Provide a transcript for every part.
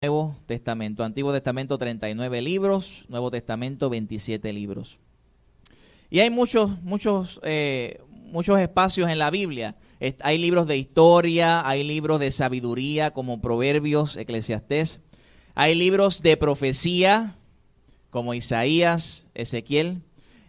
Nuevo Testamento. Antiguo Testamento 39 libros, Nuevo Testamento 27 libros. Y hay muchos espacios en la Biblia. Hay libros de historia, hay libros de sabiduría como Proverbios, Eclesiastés. Hay libros de profecía como Isaías, Ezequiel.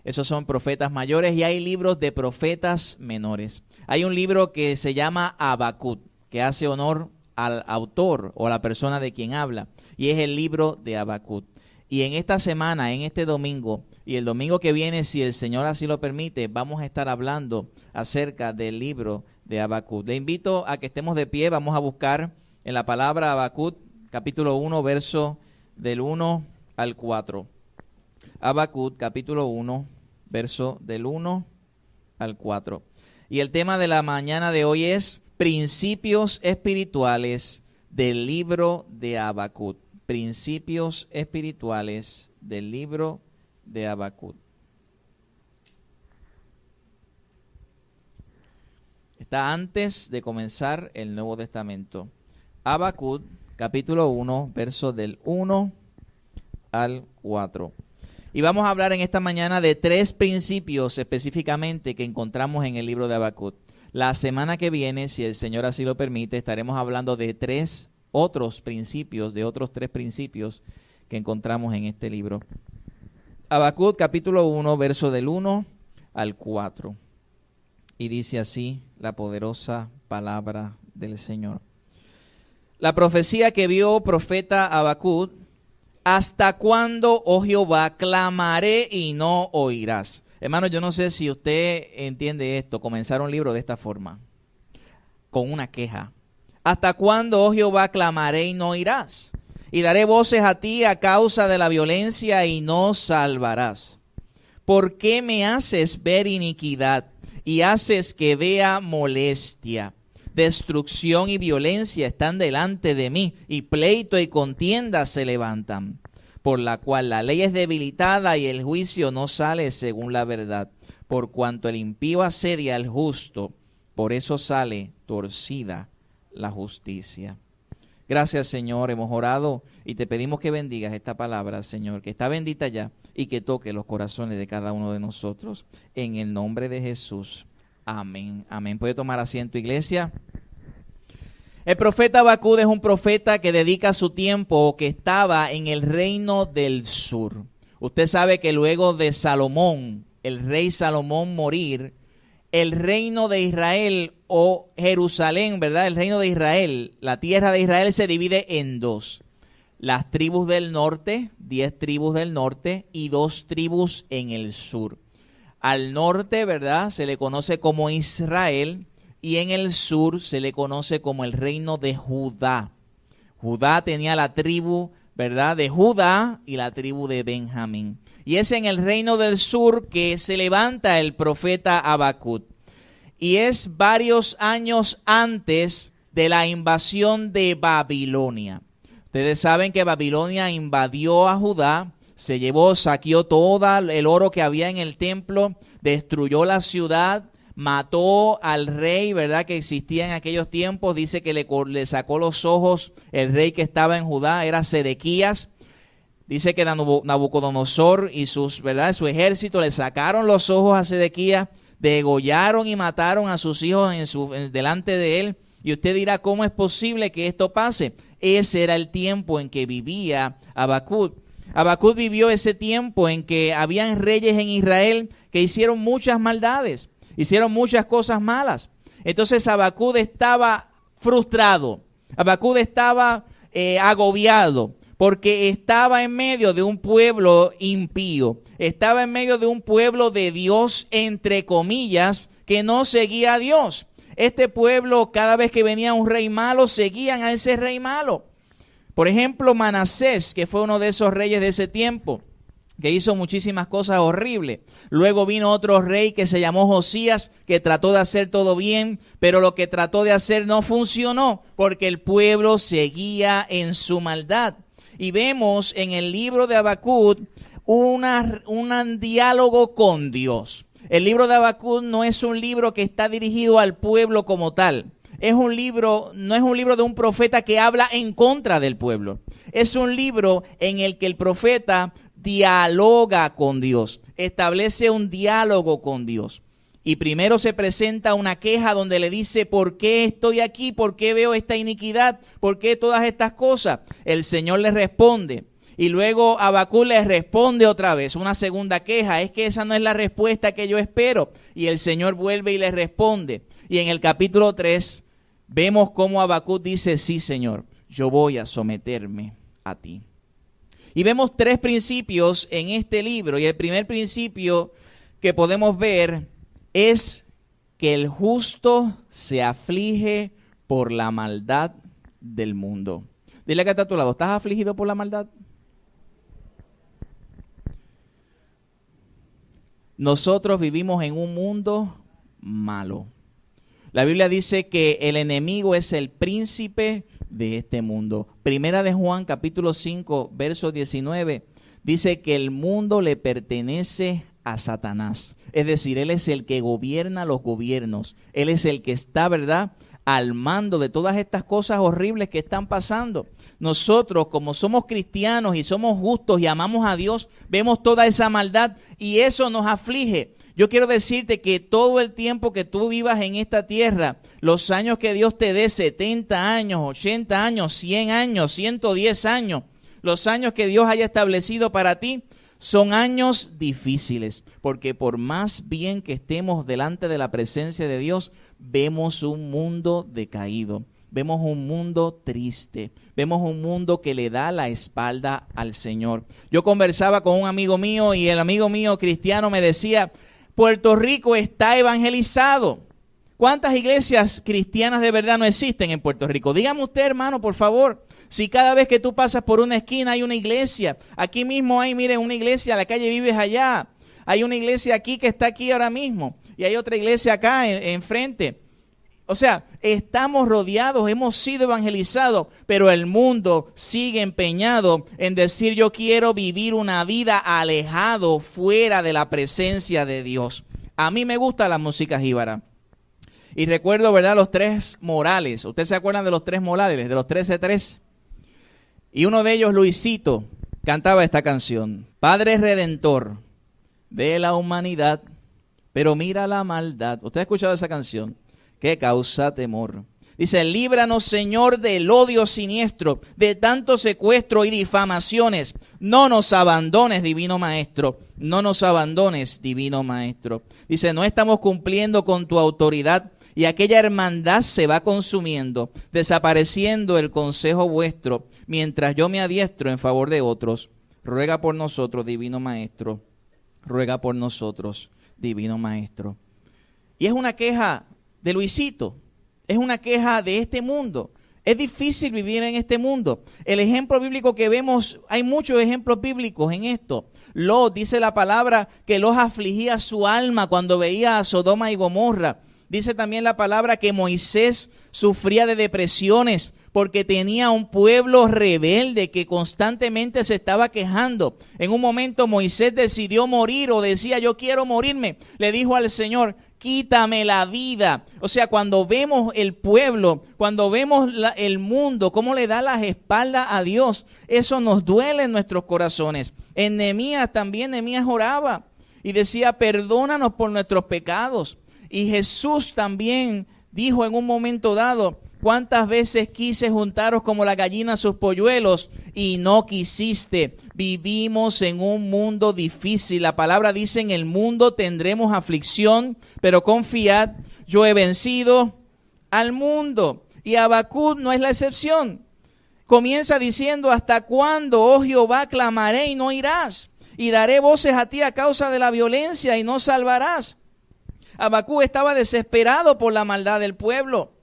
Esos son profetas mayores, y hay libros de profetas menores. Hay un libro que se llama Habacuc, que hace honor al autor o a la persona de quien habla, y es el libro de Habacuc. Y en esta semana, en este domingo y el domingo que viene, si el Señor así lo permite, vamos a estar hablando acerca del libro de Habacuc. Le invito a que estemos de pie. Vamos a buscar en la palabra Habacuc, capítulo 1, verso del 1 al 4. Habacuc, capítulo 1, verso del 1 al 4. Y el tema de la mañana de hoy es principios espirituales del libro de Habacuc. Principios espirituales del libro de Habacuc. Está antes de comenzar el Nuevo Testamento. Habacuc, capítulo 1, versos del 1 al 4. Y vamos a hablar en esta mañana de tres principios específicamente que encontramos en el libro de Habacuc. La semana que viene, si el Señor así lo permite, estaremos hablando de otros tres principios que encontramos en este libro. Habacuc, capítulo 1, verso del 1 al 4. Y dice así la poderosa palabra del Señor. La profecía que vio profeta Habacuc: ¿hasta cuándo, oh Jehová, clamaré y no oirás? Hermano, yo no sé si usted entiende esto, comenzar un libro de esta forma, con una queja. ¿Hasta cuándo, oh Jehová, clamaré y no oirás? Y daré voces a ti a causa de la violencia y no salvarás. ¿Por qué me haces ver iniquidad y haces que vea molestia? Destrucción y violencia están delante de mí, y pleito y contienda se levantan, por la cual la ley es debilitada y el juicio no sale según la verdad. Por cuanto el impío asedia al justo, por eso sale torcida la justicia. Gracias, Señor, hemos orado y te pedimos que bendigas esta palabra, Señor, que está bendita ya, y que toque los corazones de cada uno de nosotros. En el nombre de Jesús. Amén. Amén. ¿Puede tomar asiento, iglesia? El profeta Habacuc es un profeta que dedica su tiempo, que estaba en el reino del sur. Usted sabe que luego de Salomón, el rey Salomón morir, el reino de Israel o Jerusalén, ¿verdad? El reino de Israel, la tierra de Israel se divide en dos. Las tribus del norte, 10 tribus del norte y 2 tribus en el sur. Al norte, ¿verdad?, se le conoce como Israel, y en el sur se le conoce como el reino de Judá. Judá tenía la tribu, ¿verdad?, de Judá y la tribu de Benjamín. Y es en el reino del sur que se levanta el profeta Habacuc. Y es varios años antes de la invasión de Babilonia. Ustedes saben que Babilonia invadió a Judá, se llevó, saqueó todo el oro que había en el templo, destruyó la ciudad, mató al rey, ¿verdad?, que existía en aquellos tiempos. Dice que le sacó los ojos el rey que estaba en Judá, era Sedequías. Dice que Nabucodonosor y su ejército le sacaron los ojos a Sedequías, degollaron y mataron a sus hijos delante de él. Y usted dirá, ¿cómo es posible que esto pase? Ese era el tiempo en que vivía Habacuc. Habacuc vivió ese tiempo en que habían reyes en Israel que hicieron muchas maldades, hicieron muchas cosas malas. Entonces Habacuc estaba frustrado, Habacuc estaba agobiado, porque estaba en medio de un pueblo impío, estaba en medio de un pueblo de Dios, entre comillas, que no seguía a Dios. Este pueblo, cada vez que venía un rey malo, seguían a ese rey malo. Por ejemplo, Manasés, que fue uno de esos reyes de ese tiempo, que hizo muchísimas cosas horribles. Luego vino otro rey que se llamó Josías, que trató de hacer todo bien, pero lo que trató de hacer no funcionó, porque el pueblo seguía en su maldad. Y vemos en el libro de Habacuc un diálogo con Dios. El libro de Habacuc no es un libro que está dirigido al pueblo como tal. no es un libro de un profeta que habla en contra del pueblo. Es un libro en el que el profeta dialoga con Dios, establece un diálogo con Dios. Y primero se presenta una queja donde le dice, ¿por qué estoy aquí? ¿Por qué veo esta iniquidad? ¿Por qué todas estas cosas? El Señor le responde. Y luego Habacuc le responde otra vez, una segunda queja. Es que esa no es la respuesta que yo espero. Y el Señor vuelve y le responde. Y en el capítulo 3 vemos cómo Habacuc dice, sí, Señor, yo voy a someterme a ti. Y vemos 3 principios en este libro. Y el primer principio que podemos ver es que el justo se aflige por la maldad del mundo. Dile que está a tu lado, ¿estás afligido por la maldad? Nosotros vivimos en un mundo malo. La Biblia dice que el enemigo es el príncipe de este mundo. Primera de Juan, capítulo 5, verso 19, dice que el mundo le pertenece a Satanás. Es decir, él es el que gobierna los gobiernos. Él es el que está, ¿verdad?, al mando de todas estas cosas horribles que están pasando. Nosotros, como somos cristianos y somos justos y amamos a Dios, vemos toda esa maldad y eso nos aflige. Yo quiero decirte que todo el tiempo que tú vivas en esta tierra, los años que Dios te dé, 70 años, 80 años, 100 años, 110 años, los años que Dios haya establecido para ti, son años difíciles, porque por más bien que estemos delante de la presencia de Dios, vemos un mundo decaído, vemos un mundo triste, vemos un mundo que le da la espalda al Señor. Yo conversaba con un amigo mío y el amigo mío cristiano me decía, Puerto Rico está evangelizado. ¿Cuántas iglesias cristianas de verdad no existen en Puerto Rico? Dígame usted, hermano, por favor. Si cada vez que tú pasas por una esquina hay una iglesia, aquí mismo hay, miren, una iglesia, la calle Vives allá, hay una iglesia aquí que está aquí ahora mismo, y hay otra iglesia acá enfrente. O sea, estamos rodeados, hemos sido evangelizados, pero el mundo sigue empeñado en decir yo quiero vivir una vida alejado, fuera de la presencia de Dios. A mí me gusta la música jíbara. Y recuerdo, ¿verdad?, los 3 morales. ¿Ustedes se acuerdan de los 3 morales, de los 13-3? Y uno de ellos, Luisito, cantaba esta canción. Padre Redentor de la humanidad, pero mira la maldad. ¿Usted ha escuchado esa canción? Que causa temor. Dice, líbranos, Señor, del odio siniestro, de tanto secuestro y difamaciones. No nos abandones, divino Maestro. No nos abandones, divino Maestro. Dice, no estamos cumpliendo con tu autoridad y aquella hermandad se va consumiendo, desapareciendo el consejo vuestro, mientras yo me adiestro en favor de otros. Ruega por nosotros, divino Maestro. Ruega por nosotros, divino Maestro. Y es una queja de Luisito, es una queja de este mundo. Es difícil vivir en este mundo. El ejemplo bíblico que vemos, hay muchos ejemplos bíblicos en esto. Lot, dice la palabra, que Lot afligía su alma cuando veía a Sodoma y Gomorra. Dice también la palabra que Moisés sufría de depresiones porque tenía un pueblo rebelde que constantemente se estaba quejando. En un momento Moisés decidió morir o decía yo quiero morirme. Le dijo al Señor, quítame la vida. O sea, cuando vemos el pueblo, cuando vemos el mundo, cómo le da las espaldas a Dios, eso nos duele en nuestros corazones. En Nehemías también, Nehemías oraba y decía, perdónanos por nuestros pecados. Y Jesús también dijo en un momento dado, ¿cuántas veces quise juntaros como la gallina sus polluelos y no quisiste? Vivimos en un mundo difícil. La palabra dice, en el mundo tendremos aflicción, pero confiad, yo he vencido al mundo. Y Habacuc no es la excepción. Comienza diciendo, ¿hasta cuándo, oh Jehová, clamaré y no irás? Y daré voces a ti a causa de la violencia y no salvarás. Habacuc estaba desesperado por la maldad del pueblo.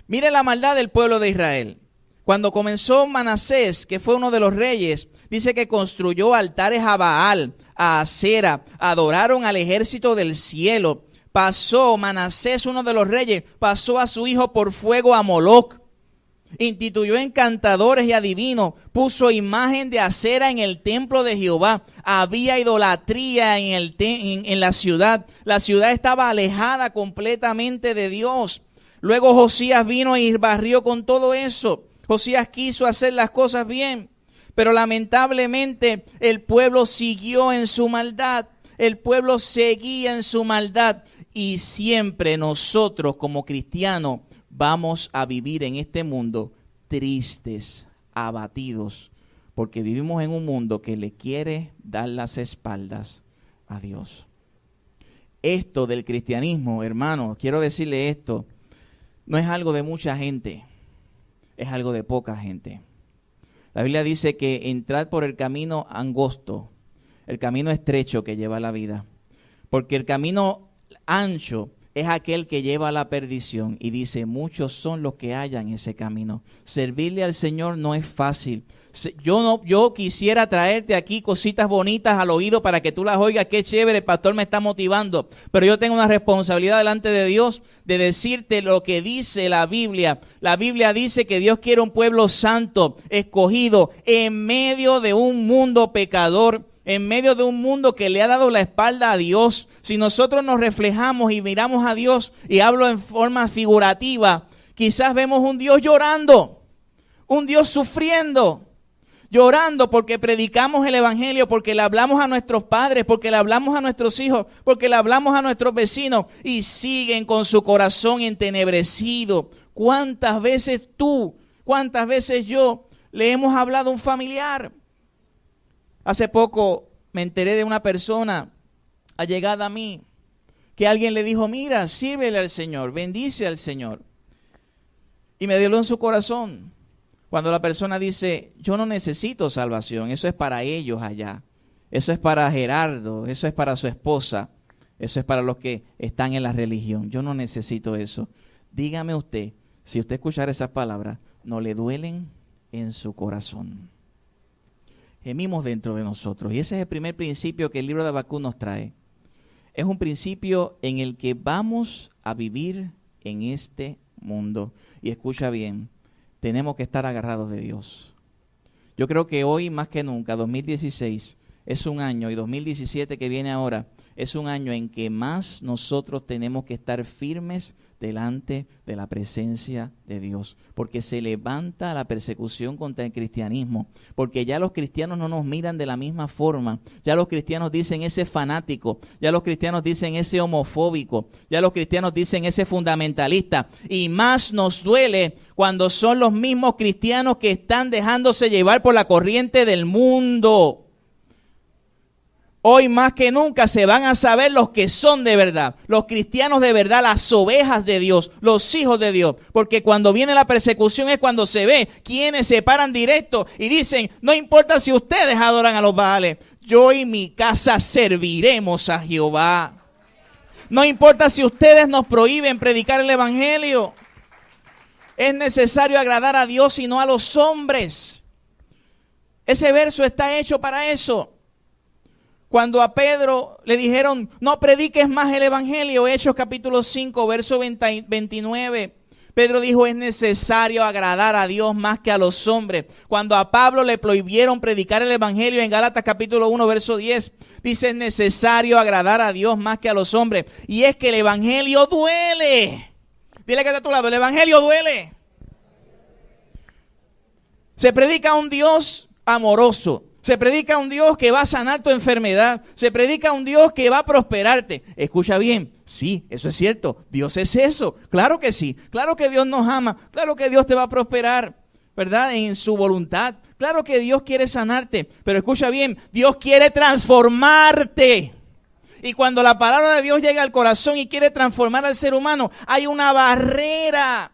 Mire la maldad del pueblo de Israel. Cuando comenzó Manasés, que fue uno de los reyes, dice que construyó altares a Baal, a Asera, adoraron al ejército del cielo. Pasó Manasés, uno de los reyes, pasó a su hijo por fuego a Moloc. Instituyó encantadores y adivinos, puso imagen de Asera en el templo de Jehová. Había idolatría en la ciudad. La ciudad estaba alejada completamente de Dios. Luego Josías vino y barrió con todo eso. Josías quiso hacer las cosas bien, pero lamentablemente el pueblo siguió en su maldad. El pueblo seguía en su maldad y siempre nosotros como cristianos vamos a vivir en este mundo tristes, abatidos, porque vivimos en un mundo que le quiere dar las espaldas a Dios. Esto del cristianismo, hermano, quiero decirle esto, no es algo de mucha gente, es algo de poca gente. La Biblia dice que entrad por el camino angosto, el camino estrecho que lleva a la vida, porque el camino ancho es aquel que lleva a la perdición, y dice, muchos son los que hallan ese camino. Servirle al Señor no es fácil. Yo quisiera traerte aquí cositas bonitas al oído para que tú las oigas, qué chévere, el pastor me está motivando, pero yo tengo una responsabilidad delante de Dios de decirte lo que dice la Biblia. La Biblia dice que Dios quiere un pueblo santo, escogido, en medio de un mundo pecador, en medio de un mundo que le ha dado la espalda a Dios. Si nosotros nos reflejamos y miramos a Dios, y hablo en forma figurativa, quizás vemos un Dios llorando, un Dios sufriendo, llorando porque predicamos el evangelio, porque le hablamos a nuestros padres, porque le hablamos a nuestros hijos, porque le hablamos a nuestros vecinos, y siguen con su corazón entenebrecido. ¿Cuántas veces tú, cuántas veces yo le hemos hablado a un familiar? Hace poco me enteré de una persona allegada a mí, que alguien le dijo, mira, sírvele al Señor, bendice al Señor. Y me dolió en su corazón cuando la persona dice, yo no necesito salvación, eso es para ellos allá, eso es para Gerardo, eso es para su esposa, eso es para los que están en la religión, yo no necesito eso. Dígame usted, si usted escuchara esas palabras, ¿no le duelen en su corazón? Gemimos dentro de nosotros, y ese es el primer principio que el libro de Habacuc nos trae. Es un principio en el que vamos a vivir en este mundo. Y escucha bien, tenemos que estar agarrados de Dios. Yo creo que hoy más que nunca, 2016, es un año, y 2017 que viene ahora, es un año en que más nosotros tenemos que estar firmes delante de la presencia de Dios, porque se levanta la persecución contra el cristianismo, porque ya los cristianos no nos miran de la misma forma, ya los cristianos dicen ese fanático, ya los cristianos dicen ese homofóbico, ya los cristianos dicen ese fundamentalista, y más nos duele cuando son los mismos cristianos que están dejándose llevar por la corriente del mundo. Hoy más que nunca se van a saber los que son de verdad, los cristianos de verdad, las ovejas de Dios, los hijos de Dios. Porque cuando viene la persecución es cuando se ve quienes se paran directo y dicen, no importa si ustedes adoran a los Baales, yo y mi casa serviremos a Jehová. No importa si ustedes nos prohíben predicar el evangelio. Es necesario agradar a Dios y no a los hombres. Ese verso está hecho para eso. Cuando a Pedro le dijeron, no prediques más el evangelio, Hechos capítulo 5, verso 29, Pedro dijo, es necesario agradar a Dios más que a los hombres. Cuando a Pablo le prohibieron predicar el evangelio en Gálatas capítulo 1, verso 10, dice, es necesario agradar a Dios más que a los hombres. Y es que el evangelio duele. Dile que está a tu lado, el evangelio duele. Se predica a un Dios amoroso. Se predica a un Dios que va a sanar tu enfermedad. Se predica a un Dios que va a prosperarte. Escucha bien, sí, eso es cierto. Dios es eso. Claro que sí. Claro que Dios nos ama. Claro que Dios te va a prosperar, ¿verdad? En su voluntad. Claro que Dios quiere sanarte. Pero escucha bien, Dios quiere transformarte. Y cuando la palabra de Dios llega al corazón y quiere transformar al ser humano, hay una barrera.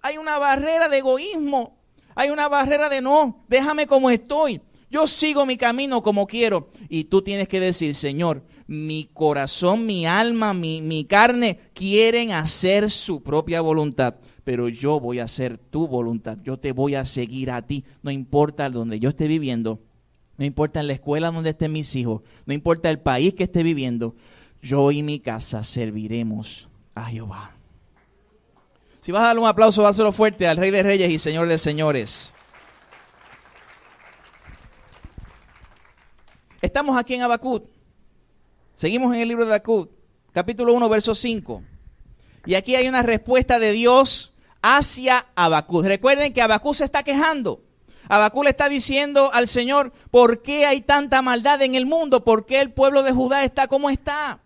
Hay una barrera de egoísmo. Hay una barrera de no, déjame como estoy. Yo sigo mi camino como quiero. Y tú tienes que decir, Señor, mi corazón, mi alma, mi carne quieren hacer su propia voluntad. Pero yo voy a hacer tu voluntad. Yo te voy a seguir a ti. No importa donde yo esté viviendo. No importa en la escuela donde estén mis hijos. No importa el país que esté viviendo. Yo y mi casa serviremos a Jehová. Si vas a darle un aplauso, dáselo fuerte al Rey de Reyes y Señor de Señores. Estamos aquí en Habacuc. Seguimos en el libro de Habacuc, capítulo 1, verso 5. Y aquí hay una respuesta de Dios hacia Habacuc. Recuerden que Habacuc se está quejando. Habacuc le está diciendo al Señor, ¿por qué hay tanta maldad en el mundo? ¿Por qué el pueblo de Judá está como está?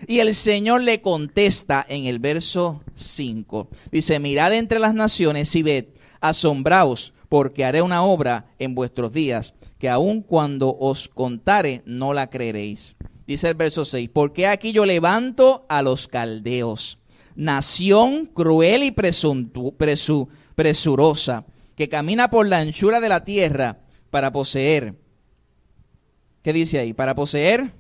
Y el Señor le contesta en el verso 5. Dice, mirad entre las naciones y ved, asombraos, porque haré una obra en vuestros días, que aun cuando os contare, no la creeréis. Dice el verso 6, porque aquí yo levanto a los caldeos, nación cruel y presurosa, que camina por la anchura de la tierra para poseer. ¿Qué dice ahí? Para poseer.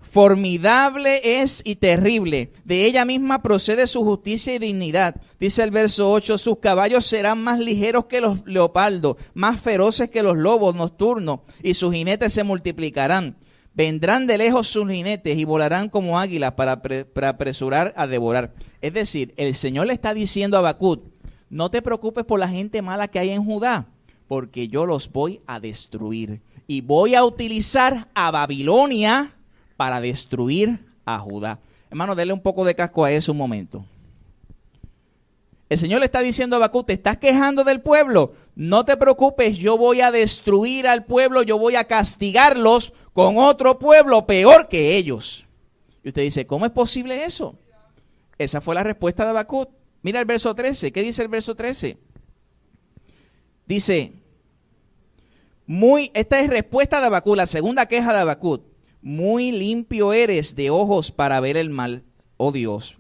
Formidable es y terrible. De ella misma procede su justicia y dignidad. Dice el verso 8, sus caballos serán más ligeros que los leopardos, más feroces que los lobos nocturnos, y sus jinetes se multiplicarán. Vendrán de lejos sus jinetes y volarán como águilas para apresurar a devorar. Es decir, el Señor le está diciendo a Habacuc, no te preocupes por la gente mala que hay en Judá, porque yo los voy a destruir. Y voy a utilizar a Babilonia para destruir a Judá. Hermano, denle un poco de casco a eso un momento. El Señor le está diciendo a Habacuc, ¿te estás quejando del pueblo? No te preocupes, yo voy a destruir al pueblo, yo voy a castigarlos con otro pueblo peor que ellos. Y usted dice, ¿cómo es posible eso? Esa fue la respuesta de Habacuc. Mira el verso 13. ¿Qué dice el verso 13? Dice, esta es respuesta de Habacuc, la segunda queja de Habacuc. Muy limpio eres de ojos para ver el mal, oh Dios,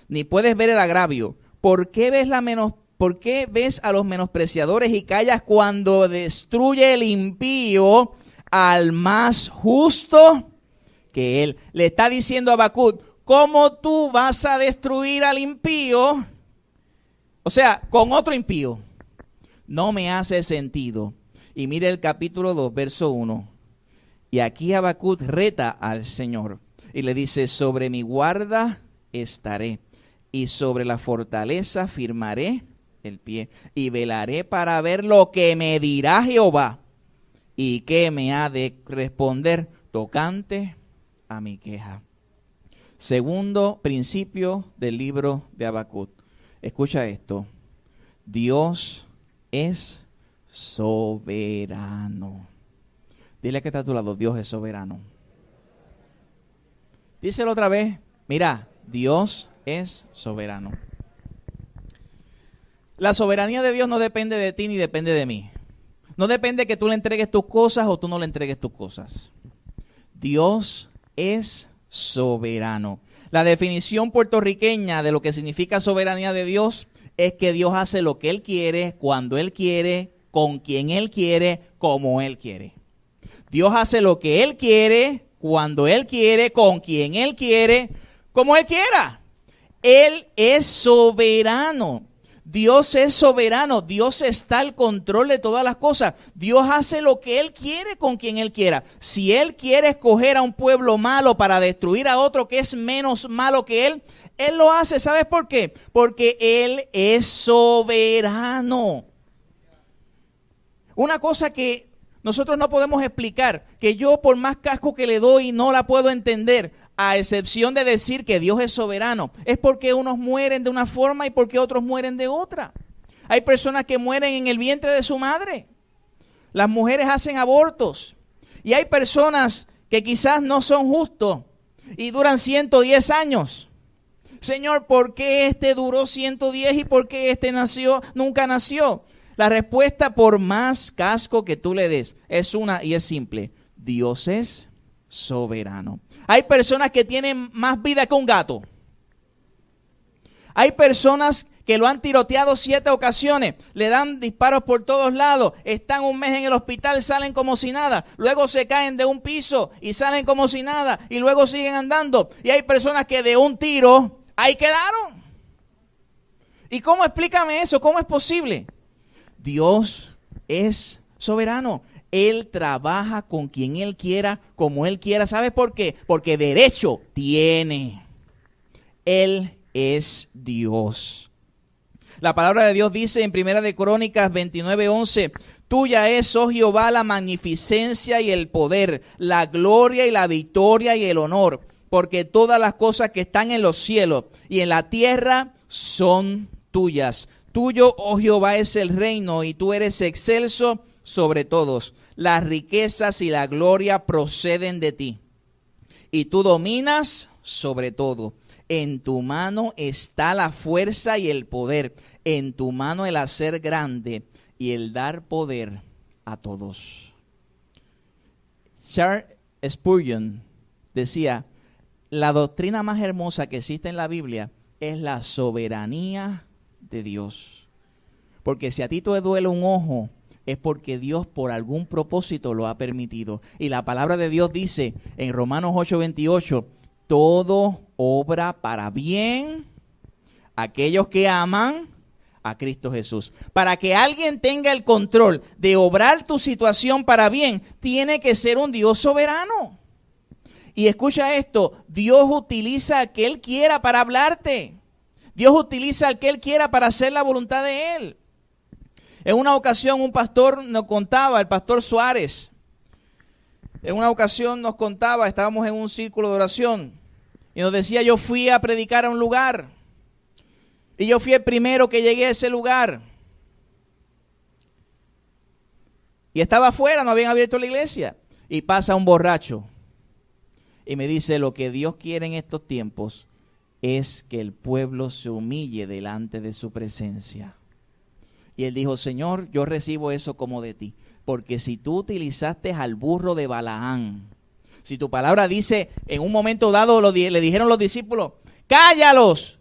ni puedes ver el agravio. ¿Por qué ves a los menospreciadores y callas cuando destruye el impío al más justo que él? Le está diciendo a Habacuc, ¿cómo tú vas a destruir al impío? O sea, con otro impío. No me hace sentido. Y mire el capítulo 2, verso 1. Y aquí Habacuc reta al Señor y le dice, sobre mi guarda estaré y sobre la fortaleza firmaré el pie y velaré para ver lo que me dirá Jehová y qué me ha de responder tocante a mi queja. Segundo principio del libro de Habacuc. Escucha esto. Dios es soberano. Dile que está a tu lado, Dios es soberano. Díselo otra vez. Mira, Dios es soberano. La soberanía de Dios no depende de ti ni depende de mí. No depende que tú le entregues tus cosas o tú no le entregues tus cosas. Dios es soberano. La definición puertorriqueña de lo que significa soberanía de Dios es que Dios hace lo que Él quiere, cuando Él quiere, con quien Él quiere, como Él quiere. Dios hace lo que Él quiere, cuando Él quiere, con quien Él quiere, como Él quiera. Él es soberano. Dios es soberano. Dios está al control de todas las cosas. Dios hace lo que Él quiere con quien Él quiera. Si Él quiere escoger a un pueblo malo para destruir a otro que es menos malo que Él, Él lo hace. ¿Sabes por qué? Porque Él es soberano. Una cosa que nosotros no podemos explicar, que yo por más casco que le doy no la puedo entender, a excepción de decir que Dios es soberano, es porque unos mueren de una forma y porque otros mueren de otra. Hay personas que mueren en el vientre de su madre. Las mujeres hacen abortos. Y hay personas que quizás no son justos y duran 110 años. Señor, ¿por qué este duró 110 y por qué este nunca nació? La respuesta, por más casco que tú le des, es una y es simple. Dios es soberano. Hay personas que tienen más vida que un gato. Hay personas que lo han tiroteado 7 ocasiones, le dan disparos por todos lados, están un mes en el hospital, salen como si nada, luego se caen de un piso y salen como si nada, y luego siguen andando. Y hay personas que de un tiro, ahí quedaron. ¿Y cómo? Explícame eso, ¿cómo es posible? Dios es soberano. Él trabaja con quien Él quiera, como Él quiera. ¿Sabes por qué? Porque derecho tiene. Él es Dios. La palabra de Dios dice en Primera de Crónicas 29:11, tuya es, oh Jehová, la magnificencia y el poder, la gloria y la victoria y el honor, porque todas las cosas que están en los cielos y en la tierra son tuyas. Tuyo, oh Jehová, es el reino, y tú eres excelso sobre todos. Las riquezas y la gloria proceden de ti, y tú dominas sobre todo. En tu mano está la fuerza y el poder. En tu mano el hacer grande y el dar poder a todos. Charles Spurgeon decía, la doctrina más hermosa que existe en la Biblia es la soberanía de Dios. Porque si a ti te duele un ojo, es porque Dios por algún propósito lo ha permitido. Y la palabra de Dios dice en Romanos 8:28, todo obra para bien aquellos que aman a Cristo Jesús. Para que alguien tenga el control de obrar tu situación para bien, tiene que ser un Dios soberano. Y escucha esto, Dios utiliza al que Él quiera para hablarte. Dios utiliza al que Él quiera para hacer la voluntad de Él. En una ocasión un pastor nos contaba, el pastor Suárez, en una ocasión nos contaba, estábamos en un círculo de oración, y nos decía, yo fui a predicar a un lugar, y yo fui el primero que llegué a ese lugar. Y estaba afuera, no habían abierto la iglesia, y pasa un borracho, y me dice, lo que Dios quiere en estos tiempos es que el pueblo se humille delante de su presencia. Y él dijo, Señor, yo recibo eso como de ti, porque si tú utilizaste al burro de Balaán, si tu palabra dice, en un momento dado le dijeron los discípulos, cállalos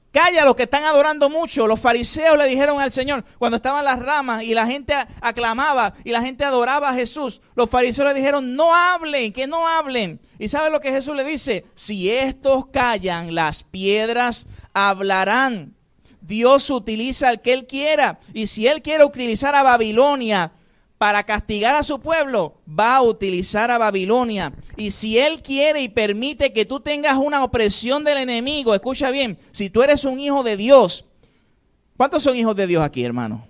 que están adorando mucho. Los fariseos le dijeron al Señor, cuando estaban las ramas y la gente aclamaba y la gente adoraba a Jesús, los fariseos le dijeron, no hablen, que no hablen. ¿Y sabe lo que Jesús le dice? Si estos callan, las piedras hablarán. Dios utiliza al que Él quiera, y si Él quiere utilizar a Babilonia para castigar a su pueblo, va a utilizar a Babilonia. Y si Él quiere y permite que tú tengas una opresión del enemigo, escucha bien, si tú eres un hijo de Dios, ¿cuántos son hijos de Dios aquí, hermano?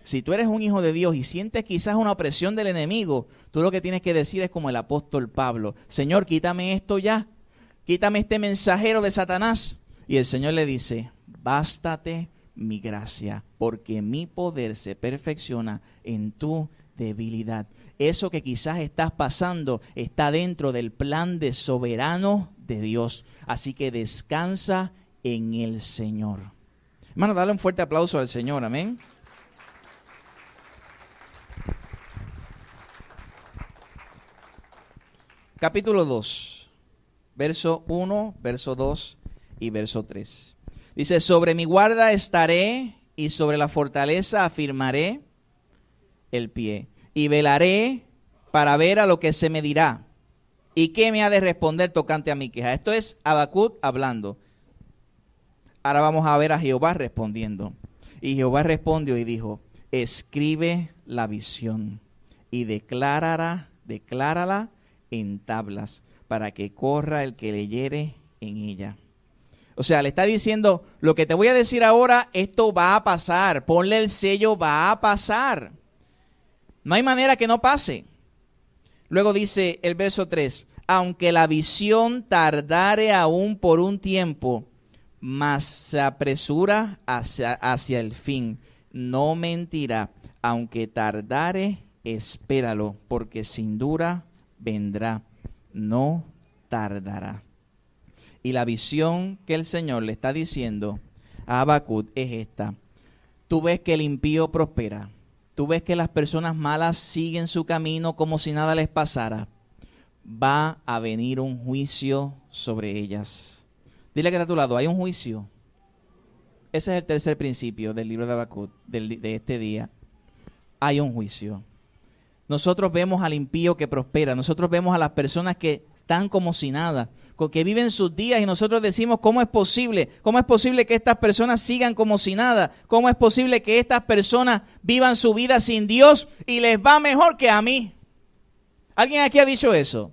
Si tú eres un hijo de Dios y sientes quizás una opresión del enemigo, tú lo que tienes que decir es como el apóstol Pablo, Señor, quítame esto ya, quítame este mensajero de Satanás. Y el Señor le dice, bástate mi gracia, porque mi poder se perfecciona en tu debilidad. Eso que quizás estás pasando está dentro del plan de soberano de Dios. Así que descansa en el Señor. Hermano, dale un fuerte aplauso al Señor, amén. Capítulo 2, verso 1, verso 2 y verso 3. Dice, sobre mi guarda estaré y sobre la fortaleza afirmaré el pie. Y velaré para ver a lo que se me dirá. ¿Y qué me ha de responder tocante a mi queja? Esto es Habacuc hablando. Ahora vamos a ver a Jehová respondiendo. Y Jehová respondió y dijo, escribe la visión y declárala en tablas para que corra el que leyere en ella. O sea, le está diciendo, lo que te voy a decir ahora, esto va a pasar. Ponle el sello, va a pasar. No hay manera que no pase. Luego dice el verso 3, aunque la visión tardare aún por un tiempo, mas se apresura hacia el fin. No mentirá, aunque tardare, espéralo, porque sin duda vendrá, no tardará. Y la visión que el Señor le está diciendo a Habacuc es esta. Tú ves que el impío prospera. Tú ves que las personas malas siguen su camino como si nada les pasara. Va a venir un juicio sobre ellas. Dile que está a tu lado, hay un juicio. Ese es el tercer principio del libro de Habacuc, de este día. Hay un juicio. Nosotros vemos al impío que prospera. Nosotros vemos a las personas que están como si nada, que viven sus días, y nosotros decimos, ¿cómo es posible? ¿Cómo es posible que estas personas sigan como si nada? ¿Cómo es posible que estas personas vivan su vida sin Dios y les va mejor que a mí? ¿Alguien aquí ha dicho eso?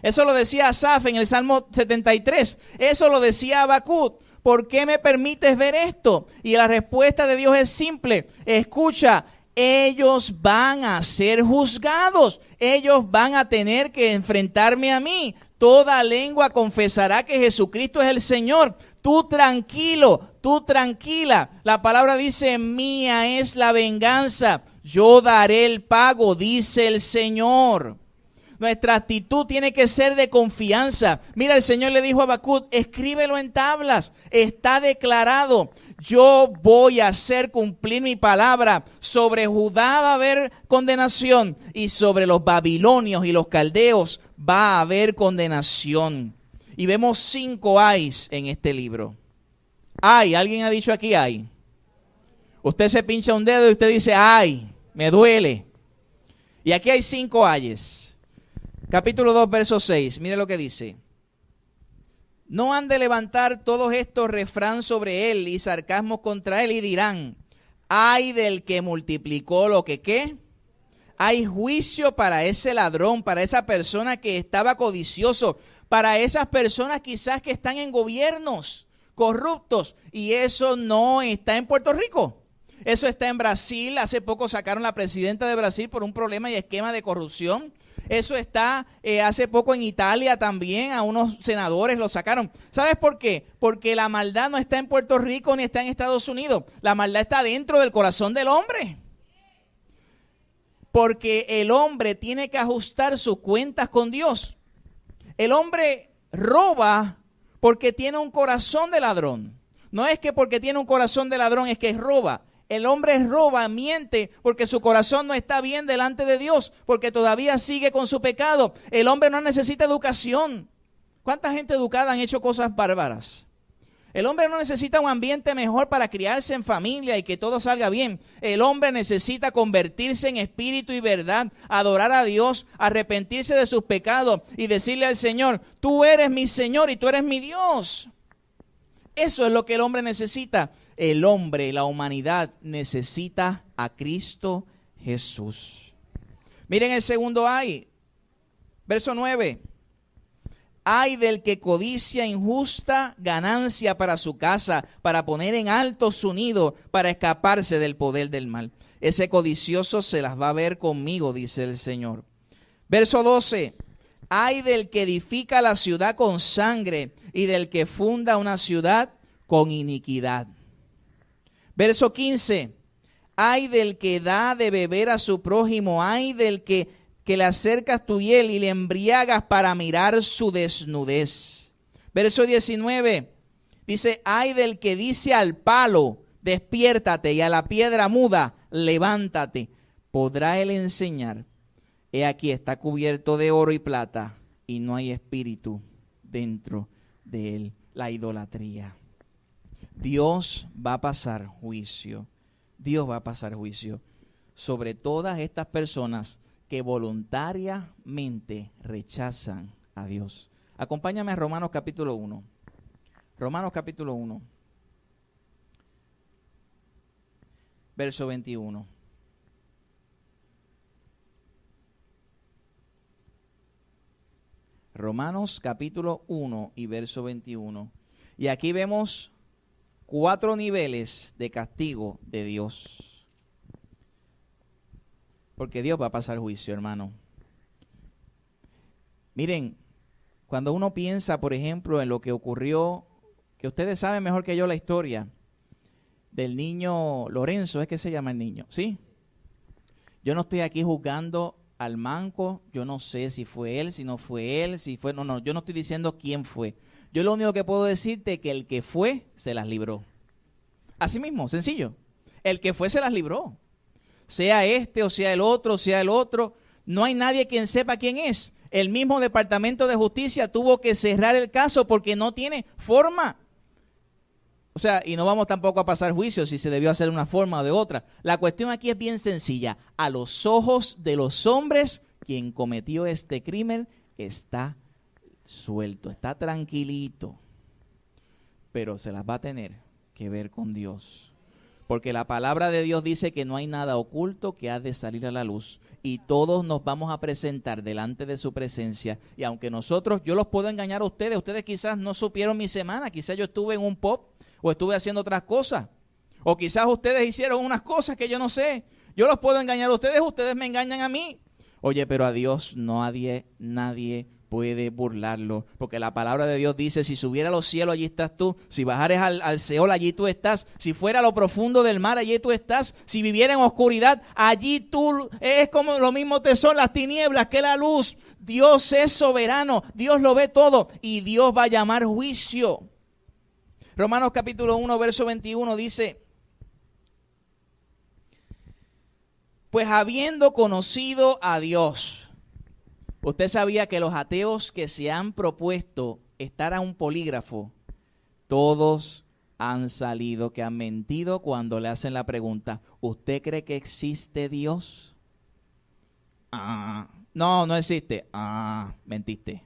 Eso lo decía Asaf en el Salmo 73. Eso lo decía Habacuc. ¿Por qué me permites ver esto? Y la respuesta de Dios es simple. Escucha, ellos van a ser juzgados. Ellos van a tener que enfrentarme a mí. Toda lengua confesará que Jesucristo es el Señor. Tú tranquilo, tú tranquila. La palabra dice, mía es la venganza. Yo daré el pago, dice el Señor. Nuestra actitud tiene que ser de confianza. Mira, el Señor le dijo a Habacuc, escríbelo en tablas. Está declarado. Yo voy a hacer cumplir mi palabra. Sobre Judá va a haber condenación y sobre los babilonios y los caldeos va a haber condenación. Y vemos 5 ayes en este libro. Ay, ¿alguien ha dicho aquí ay? Usted se pincha un dedo y usted dice ay, me duele. Y aquí hay 5 ayes. Capítulo 2, verso 6. Mire lo que dice. No han de levantar todos estos refrán sobre él y sarcasmos contra él y dirán, ay del que multiplicó lo que ¿qué? Hay juicio para ese ladrón, para esa persona que estaba codicioso, para esas personas quizás que están en gobiernos corruptos. Y eso no está en Puerto Rico. Eso está en Brasil. Hace poco sacaron a la presidenta de Brasil por un problema y esquema de corrupción. Eso está hace poco en Italia también, a unos senadores lo sacaron. ¿Sabes por qué? Porque la maldad no está en Puerto Rico ni está en Estados Unidos. La maldad está dentro del corazón del hombre. Porque el hombre tiene que ajustar sus cuentas con Dios. El hombre roba porque tiene un corazón de ladrón. No es que porque tiene un corazón de ladrón es que roba. El hombre roba, miente, porque su corazón no está bien delante de Dios, porque todavía sigue con su pecado. El hombre no necesita educación. ¿Cuánta gente educada han hecho cosas bárbaras? El hombre no necesita un ambiente mejor para criarse en familia y que todo salga bien. El hombre necesita convertirse en espíritu y verdad, adorar a Dios, arrepentirse de sus pecados y decirle al Señor, tú eres mi Señor y tú eres mi Dios. Eso es lo que el hombre necesita. El hombre, la humanidad, necesita a Cristo Jesús. Miren el segundo ay, verso 9. Ay del que codicia injusta ganancia para su casa, para poner en alto su nido, para escaparse del poder del mal. Ese codicioso se las va a ver conmigo, dice el Señor. Verso 12. Ay del que edifica la ciudad con sangre y del que funda una ciudad con iniquidad. Verso 15, ay del que da de beber a su prójimo, ay del que le acercas tu hiel y le embriagas para mirar su desnudez. Verso 19, dice, ay del que dice al palo, despiértate, y a la piedra muda, levántate. ¿Podrá él enseñar? He aquí está cubierto de oro y plata, y no hay espíritu dentro de él. La idolatría. Dios va a pasar juicio. Dios va a pasar juicio sobre todas estas personas que voluntariamente rechazan a Dios. Acompáñame a Romanos capítulo 1. Romanos capítulo 1. Verso 21. Romanos capítulo 1 y verso 21. Y aquí vemos 4 niveles de castigo de Dios. Porque Dios va a pasar juicio, hermano. Miren, cuando uno piensa, por ejemplo, en lo que ocurrió, que ustedes saben mejor que yo la historia del niño Lorenzo, es que se llama el niño, ¿sí? Yo no estoy aquí juzgando al manco, yo no sé si fue él, si no fue él, si fue, no, yo no estoy diciendo quién fue. Yo lo único que puedo decirte es que el que fue, se las libró. Así mismo, sencillo. El que fue, se las libró. Sea este o sea el otro, no hay nadie quien sepa quién es. El mismo Departamento de Justicia tuvo que cerrar el caso porque no tiene forma. O sea, y no vamos tampoco a pasar juicio si se debió hacer de una forma o de otra. La cuestión aquí es bien sencilla. A los ojos de los hombres, quien cometió este crimen está suelto, está tranquilito, pero se las va a tener que ver con Dios, porque la palabra de Dios dice que no hay nada oculto que ha de salir a la luz, y todos nos vamos a presentar delante de su presencia, y aunque nosotros, yo los puedo engañar a ustedes quizás no supieron mi semana, quizás yo estuve en un pop, o estuve haciendo otras cosas, o quizás ustedes hicieron unas cosas que yo no sé. Yo los puedo engañar a ustedes, ustedes me engañan a mí. Oye, pero a Dios nadie puede burlarlo, porque la palabra de Dios dice, si subiera a los cielos, allí estás tú, si bajares al Seol, allí tú estás, si fuera a lo profundo del mar, allí tú estás, si viviera en oscuridad, allí tú, es como lo mismo te son las tinieblas que la luz. Dios es soberano, Dios lo ve todo y Dios va a llamar juicio. Romanos capítulo 1, verso 21 dice, pues habiendo conocido a Dios. Usted sabía que los ateos que se han propuesto estar a un polígrafo, todos han salido que han mentido cuando le hacen la pregunta, ¿usted cree que existe Dios? No existe. Mentiste.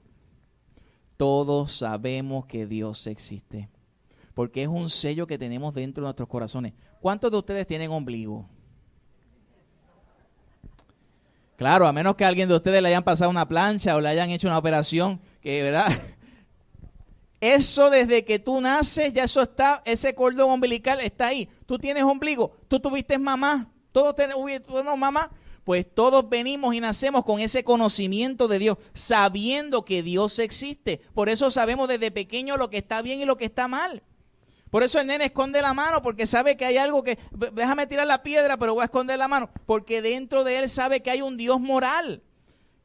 Todos sabemos que Dios existe, porque es un sello que tenemos dentro de nuestros corazones. ¿Cuántos de ustedes tienen ombligo? Claro, a menos que a alguien de ustedes le hayan pasado una plancha o le hayan hecho una operación, que verdad, eso desde que tú naces, ya eso está, ese cordón umbilical está ahí. Tú tienes ombligo, tú tuviste mamá, todos tenemos mamá, pues todos venimos y nacemos con ese conocimiento de Dios, sabiendo que Dios existe. Por eso sabemos desde pequeño lo que está bien y lo que está mal. Por eso el nene esconde la mano, porque sabe que hay algo que, déjame tirar la piedra, pero voy a esconder la mano, porque dentro de él sabe que hay un Dios moral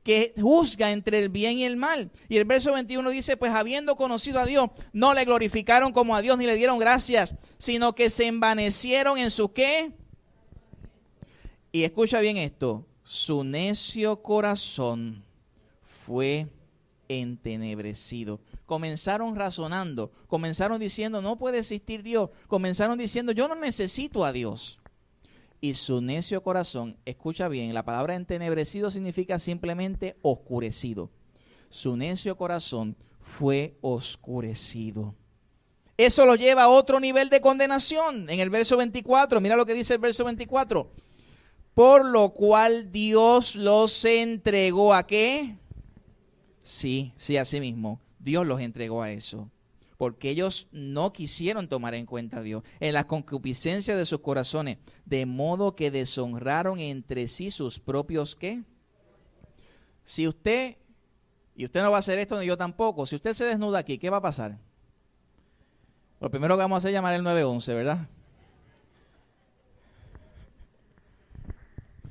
que juzga entre el bien y el mal. Y el verso 21 dice, pues habiendo conocido a Dios, no le glorificaron como a Dios ni le dieron gracias, sino que se envanecieron en su ¿qué? Y escucha bien esto, su necio corazón fue entenebrecido. Comenzaron razonando, comenzaron diciendo, no puede existir Dios. Comenzaron diciendo, yo no necesito a Dios. Y su necio corazón, escucha bien, la palabra entenebrecido significa simplemente oscurecido. Su necio corazón fue oscurecido. Eso lo lleva a otro nivel de condenación. En el verso 24, mira lo que dice el verso 24. Por lo cual Dios los entregó ¿a qué? Sí, así mismo. Dios los entregó a eso, porque ellos no quisieron tomar en cuenta a Dios en las concupiscencias de sus corazones, de modo que deshonraron entre sí sus propios ¿qué? Si usted, y usted no va a hacer esto ni yo tampoco, si usted se desnuda aquí, ¿qué va a pasar? Lo primero que vamos a hacer es llamar el 911, ¿verdad?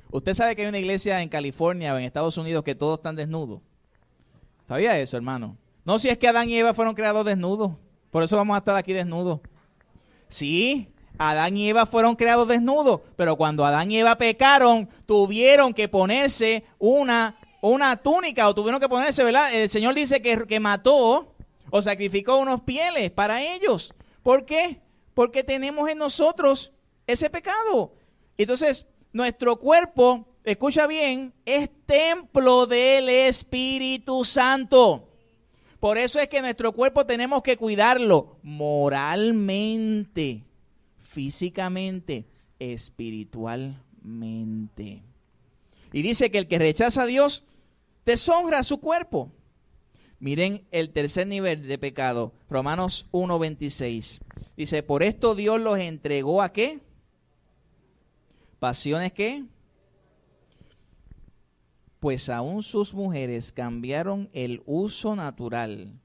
Usted sabe que hay una iglesia en California o en Estados Unidos que todos están desnudos. ¿Sabía eso, hermano? No, si es que Adán y Eva fueron creados desnudos. Por eso vamos a estar aquí desnudos. Sí, Adán y Eva fueron creados desnudos. Pero cuando Adán y Eva pecaron, tuvieron que ponerse una túnica o tuvieron que ponerse, ¿verdad? El Señor dice que mató o sacrificó unos pieles para ellos. ¿Por qué? Porque tenemos en nosotros ese pecado. Entonces, nuestro cuerpo, escucha bien, es templo del Espíritu Santo. Por eso es que nuestro cuerpo tenemos que cuidarlo moralmente, físicamente, espiritualmente. Y dice que el que rechaza a Dios deshonra a su cuerpo. Miren el tercer nivel de pecado, Romanos 1:26. Dice, por esto Dios los entregó ¿a qué? ¿Pasiones qué? Pues aún sus mujeres cambiaron el uso natural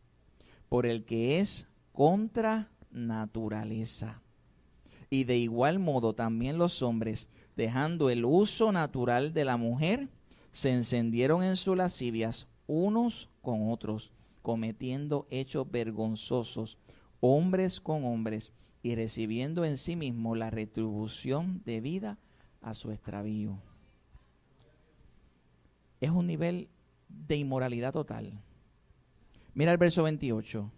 por el que es contra naturaleza. Y de igual modo también los hombres, dejando el uso natural de la mujer, se encendieron en sus lascivias unos con otros, cometiendo hechos vergonzosos, hombres con hombres, y recibiendo en sí mismo la retribución debida a su extravío. Es un nivel de inmoralidad total. Mira el verso 28.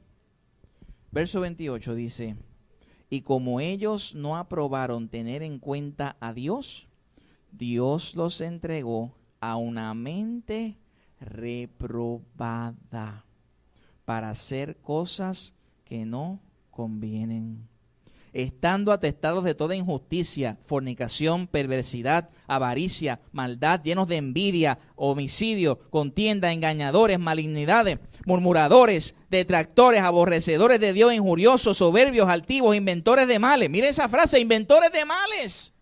Verso 28 dice, y como ellos no aprobaron tener en cuenta a Dios, Dios los entregó a una mente reprobada para hacer cosas que no convienen, estando atestados de toda injusticia, fornicación, perversidad, avaricia, maldad, llenos de envidia, homicidio, contienda, engañadores, malignidades, murmuradores, detractores, aborrecedores de Dios, injuriosos, soberbios, altivos, inventores de males. Mire esa frase, inventores de males.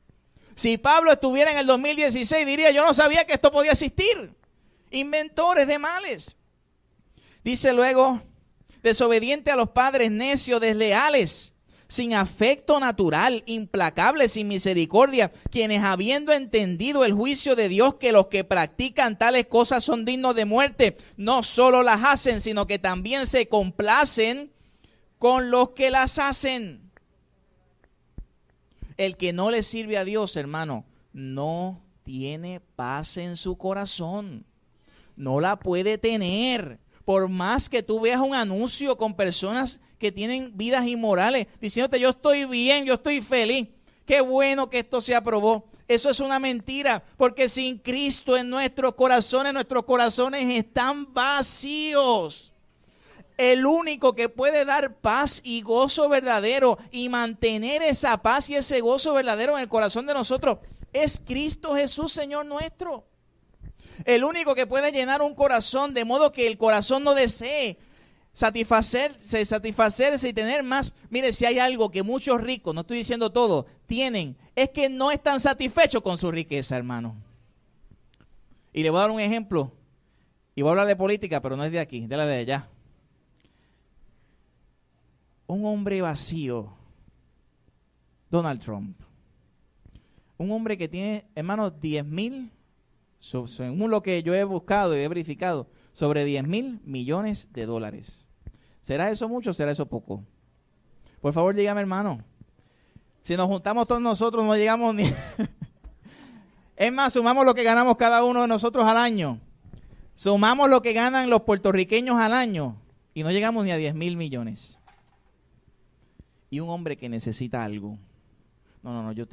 Si Pablo estuviera en el 2016, diría, yo no sabía que esto podía existir. Inventores de males. Dice luego, desobediente a los padres, necios, desleales, sin afecto natural, implacables, sin misericordia, quienes habiendo entendido el juicio de Dios, que los que practican tales cosas son dignos de muerte, no solo las hacen, sino que también se complacen con los que las hacen. El que no le sirve a Dios, hermano, no tiene paz en su corazón. No la puede tener. Por más que tú veas un anuncio con personas que tienen vidas inmorales, diciéndote yo estoy bien, yo estoy feliz. Qué bueno que esto se aprobó. Eso es una mentira, porque sin Cristo en nuestros corazones están vacíos. El único que puede dar paz y gozo verdadero y mantener esa paz y ese gozo verdadero en el corazón de nosotros es Cristo Jesús, Señor nuestro. El único que puede llenar un corazón de modo que el corazón no desee satisfacerse y tener más. Mire, si hay algo que muchos ricos, no estoy diciendo todo, tienen, es que no están satisfechos con su riqueza, hermano. Y le voy a dar un ejemplo. Y voy a hablar de política, pero no es de aquí, de la de allá. Un hombre vacío, Donald Trump. Un hombre que tiene, hermanos, 10,000, según lo que yo he buscado y he verificado, sobre 10,000 millones de dólares. ¿Será eso mucho o será eso poco? Por favor, dígame, hermano. Si nos juntamos todos nosotros, no llegamos ni... Es más, sumamos lo que ganamos cada uno de nosotros al año. Sumamos lo que ganan los puertorriqueños al año y no llegamos ni a 10,000 millones. Y un hombre que necesita algo. No, yo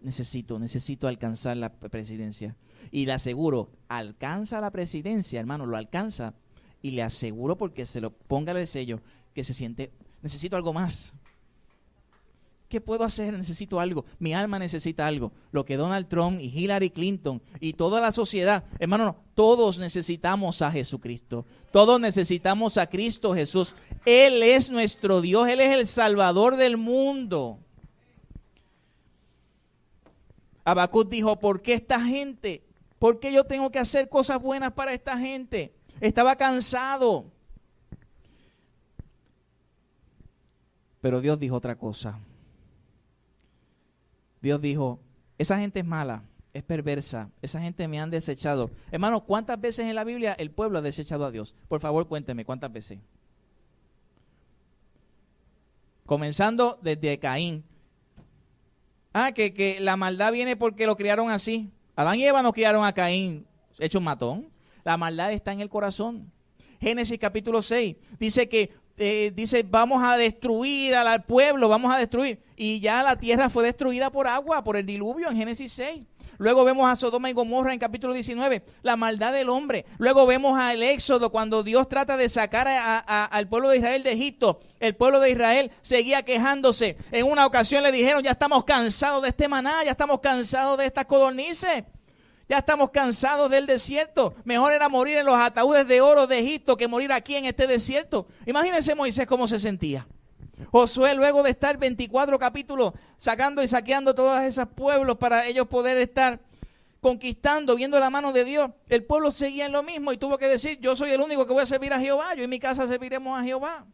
necesito alcanzar la presidencia. Y le aseguro, alcanza la presidencia, hermano, lo alcanza. Y le aseguro, porque se lo ponga el sello, que se siente, necesito algo más. ¿Qué puedo hacer? Necesito algo. Mi alma necesita algo. Lo que Donald Trump y Hillary Clinton y toda la sociedad, hermano, todos necesitamos a Jesucristo. Todos necesitamos a Cristo Jesús. Él es nuestro Dios. Él es el Salvador del mundo. Habacuc dijo, ¿por qué esta gente? ¿Por qué yo tengo que hacer cosas buenas para esta gente? Estaba cansado. Pero Dios dijo otra cosa. Dios dijo, esa gente es mala, es perversa, esa gente me han desechado. Hermano, ¿cuántas veces en la Biblia el pueblo ha desechado a Dios? Por favor, cuénteme, ¿cuántas veces? Comenzando desde Caín. Que la maldad viene porque lo criaron así. Adán y Eva no criaron a Caín hecho un matón. La maldad está en el corazón. Génesis capítulo 6 dice que vamos a destruir al pueblo, vamos a destruir. Y ya la tierra fue destruida por agua, por el diluvio en Génesis 6. Luego vemos a Sodoma y Gomorra en capítulo 19, la maldad del hombre. Luego vemos al Éxodo cuando Dios trata de sacar al pueblo de Israel de Egipto. El pueblo de Israel seguía quejándose. En una ocasión le dijeron, ya estamos cansados de este maná, ya estamos cansados de estas codornices. Ya estamos cansados del desierto. Mejor era morir en los ataúdes de oro de Egipto que morir aquí en este desierto. Imagínense Moisés cómo se sentía. Josué, luego de estar 24 capítulos sacando y saqueando todos esos pueblos para ellos poder estar conquistando, viendo la mano de Dios, el pueblo seguía en lo mismo y tuvo que decir, yo soy el único que voy a servir a Jehová, yo y mi casa serviremos a Jehová.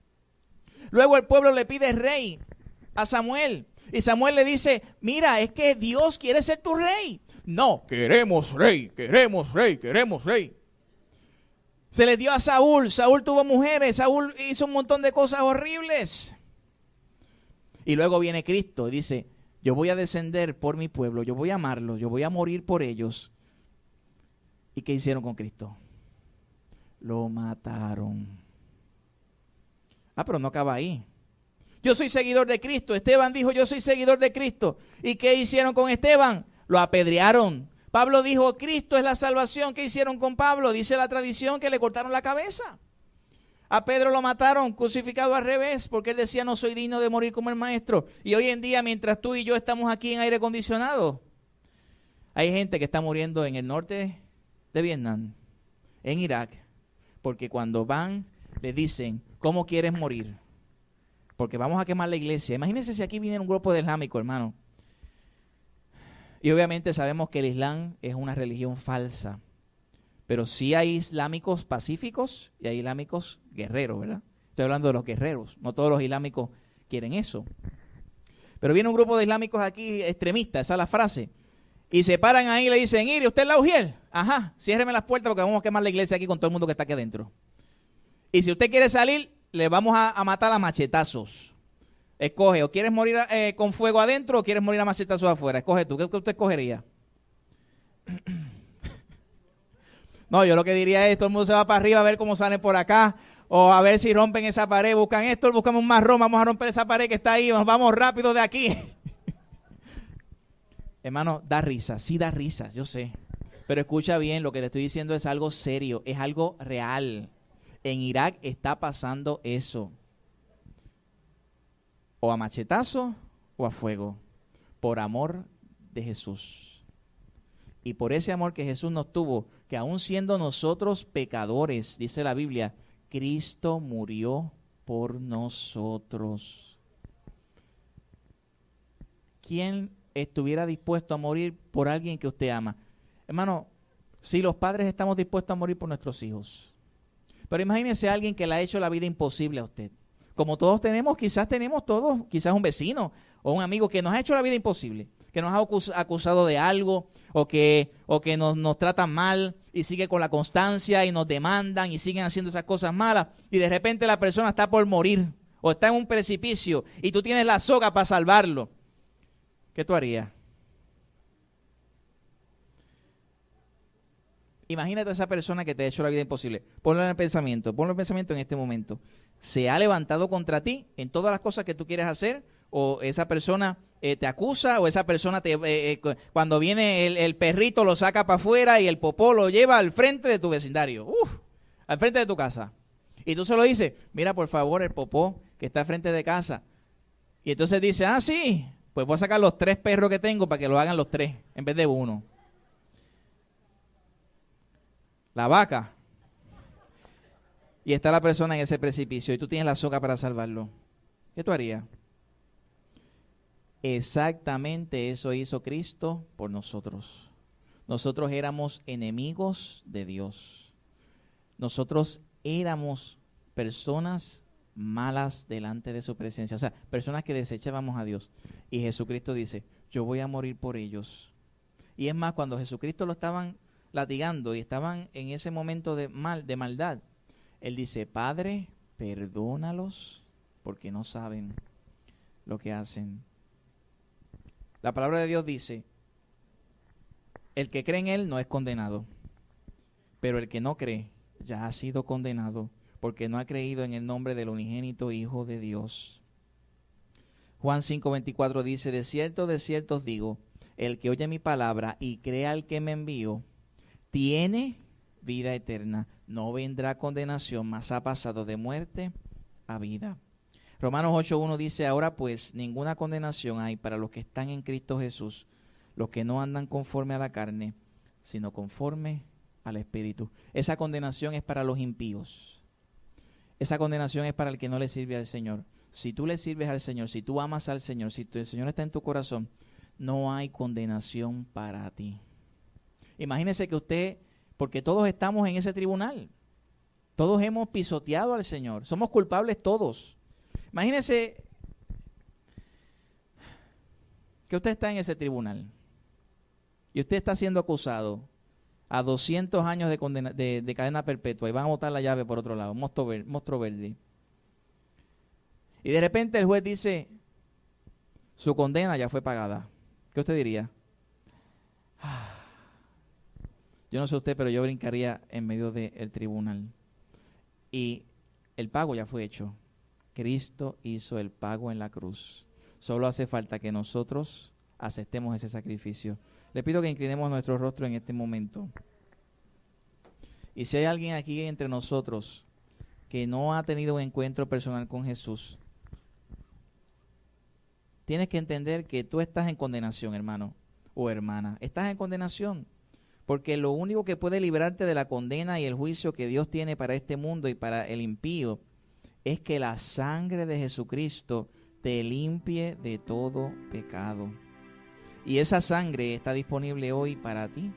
Luego el pueblo le pide rey a Samuel y Samuel le dice, mira, es que Dios quiere ser tu rey. No, queremos rey, queremos rey, queremos rey. Se le dio a Saúl, Saúl tuvo mujeres, Saúl hizo un montón de cosas horribles. Y luego viene Cristo y dice, yo voy a descender por mi pueblo, yo voy a amarlos, yo voy a morir por ellos. ¿Y qué hicieron con Cristo? Lo mataron. Pero no acaba ahí. Yo soy seguidor de Cristo. Esteban dijo, yo soy seguidor de Cristo. ¿Y qué hicieron con Esteban? Lo apedrearon. Pablo dijo, Cristo es la salvación. ¿Qué hicieron con Pablo? Dice la tradición que le cortaron la cabeza. A Pedro lo mataron, crucificado al revés, porque él decía, no soy digno de morir como el maestro. Y hoy en día, mientras tú y yo estamos aquí en aire acondicionado, hay gente que está muriendo en el norte de Vietnam, en Irak, porque cuando van, le dicen, ¿cómo quieres morir? Porque vamos a quemar la iglesia. Imagínense si aquí viniera un grupo de islámicos, hermano. Y obviamente sabemos que el Islam es una religión falsa. Pero sí hay islámicos pacíficos y hay islámicos guerreros, ¿verdad? Estoy hablando de los guerreros. No todos los islámicos quieren eso. Pero viene un grupo de islámicos aquí extremistas, esa es la frase. Y se paran ahí y le dicen, Iri, ¿usted es la Ujiel? Ajá, ciérreme las puertas porque vamos a quemar la iglesia aquí con todo el mundo que está aquí adentro. Y si usted quiere salir, le vamos a matar a machetazos. Escoge, o quieres morir con fuego adentro o quieres morir a machetazos afuera. Escoge tú, ¿qué usted escogería? No, yo lo que diría es, todo el mundo se va para arriba a ver cómo salen por acá, o a ver si rompen esa pared, buscan esto, buscamos un marrón, vamos a romper esa pared que está ahí, vamos rápido de aquí. Hermano, da risa, sí da risa, yo sé. Pero escucha bien, lo que te estoy diciendo es algo serio, es algo real. En Irak está pasando eso. O a machetazo o a fuego, por amor de Jesús. Y por ese amor que Jesús nos tuvo, que aún siendo nosotros pecadores, dice la Biblia, Cristo murió por nosotros. ¿Quién estuviera dispuesto a morir por alguien que usted ama? Hermano, si los padres estamos dispuestos a morir por nuestros hijos. Pero imagínese a alguien que le ha hecho la vida imposible a usted. Como todos tenemos todos, quizás un vecino o un amigo que nos ha hecho la vida imposible, que nos ha acusado de algo o que nos tratan mal y sigue con la constancia y nos demandan y siguen haciendo esas cosas malas y de repente la persona está por morir o está en un precipicio y tú tienes la soga para salvarlo. ¿Qué tú harías? Imagínate a esa persona que te ha hecho la vida imposible. Ponlo en el pensamiento en este momento. Se ha levantado contra ti en todas las cosas que tú quieres hacer, o esa persona te acusa, o esa persona cuando viene el perrito lo saca para afuera y el popó lo lleva al frente de tu vecindario, al frente de tu casa. Y tú se lo dices, mira por favor el popó que está al frente de casa. Y entonces dice, sí, pues voy a sacar los 3 perros que tengo para que lo hagan los 3 en vez de uno. La vaca. Y está la persona en ese precipicio y tú tienes la soga para salvarlo. ¿Qué tú harías? Exactamente eso hizo Cristo por nosotros. Nosotros éramos enemigos de Dios. Nosotros éramos personas malas delante de su presencia. O sea, personas que desechábamos a Dios. Y Jesucristo dice, yo voy a morir por ellos. Y es más, cuando Jesucristo lo estaban latigando y estaban en ese momento de maldad, Él dice, Padre, perdónalos porque no saben lo que hacen. La palabra de Dios dice, el que cree en Él no es condenado, pero el que no cree ya ha sido condenado porque no ha creído en el nombre del unigénito Hijo de Dios. Juan 5:24 dice, de cierto os digo, el que oye mi palabra y crea al que me envió, tiene vida eterna, no vendrá condenación, mas ha pasado de muerte a vida. Romanos 8:1 dice, ahora pues ninguna condenación hay para los que están en Cristo Jesús, los que no andan conforme a la carne, sino conforme al Espíritu. Esa condenación es para los impíos. Esa condenación es para el que no le sirve al Señor. Si tú le sirves al Señor, si tú amas al Señor, si el Señor está en tu corazón, no hay condenación para ti. Imagínese que usted, porque todos estamos en ese tribunal, todos hemos pisoteado al Señor, somos culpables todos. Imagínese que usted está en ese tribunal y usted está siendo acusado a 200 años de cadena perpetua y van a botar la llave por otro lado, monstruo verde. Y de repente el juez dice, su condena ya fue pagada. ¿Qué usted diría? Yo no sé usted, pero yo brincaría en medio del tribunal. Y el pago ya fue hecho. Cristo hizo el pago en la cruz. Solo hace falta que nosotros aceptemos ese sacrificio. Le pido que inclinemos nuestro rostro en este momento. Y si hay alguien aquí entre nosotros que no ha tenido un encuentro personal con Jesús, tienes que entender que tú estás en condenación, hermano o hermana. Estás en condenación. Porque lo único que puede librarte de la condena y el juicio que Dios tiene para este mundo y para el impío es que la sangre de Jesucristo te limpie de todo pecado. Y esa sangre está disponible hoy para ti.